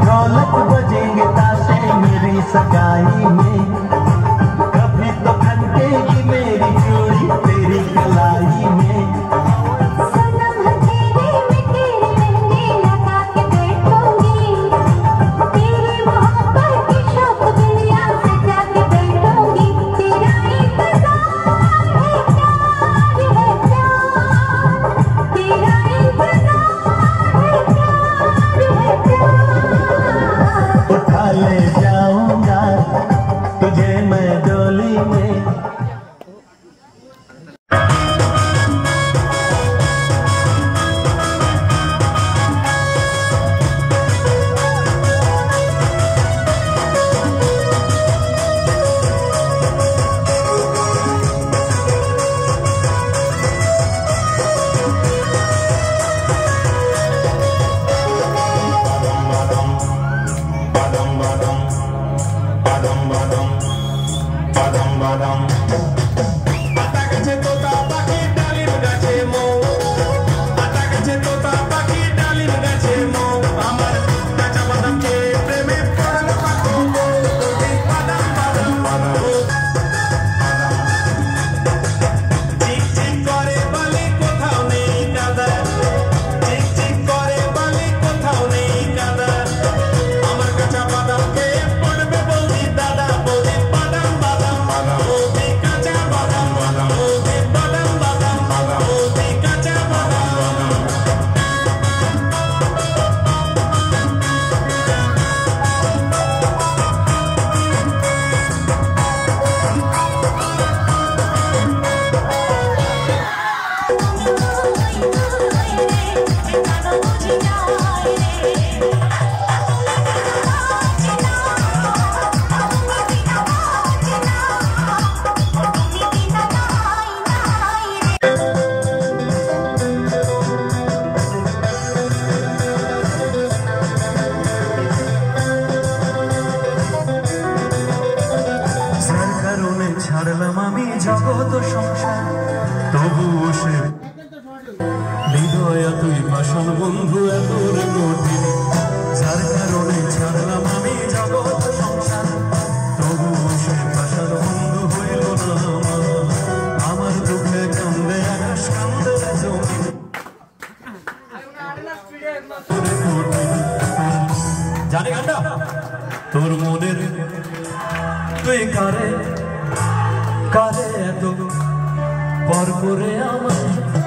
ढोलक बजेंगे ताशे मेरी सगाई में, कभी तो खनकेगी मेरी चूड़ी तेरी कलाई में। ले जाऊंगा तुझे मैं डोली में। ছাড়লাম আমি জগৎ সংসার তবুও সে হৃদয় তুই পাষাণ বন্ধু এত রে কঠিন, যার কারণে ছাড়লাম আমি জগৎ সংসার তবুও সে পাষাণ বন্ধু হইল না আমার দুঃখে কান্দে আকাশ কান্দে জমি। জানি গানটা তোর মনের তুই কারে কারে এত পর করে আমার,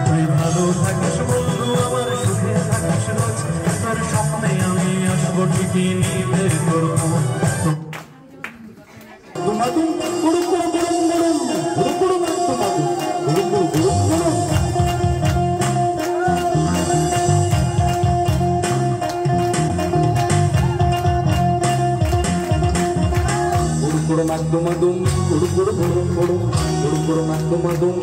তুই ভালো থাকিস বন্ধু আমার সুখে থাকিস রোজ, তোর স্বপ্নে আমি আসবো ঠিকই নিতে করবো। Madum, Madum,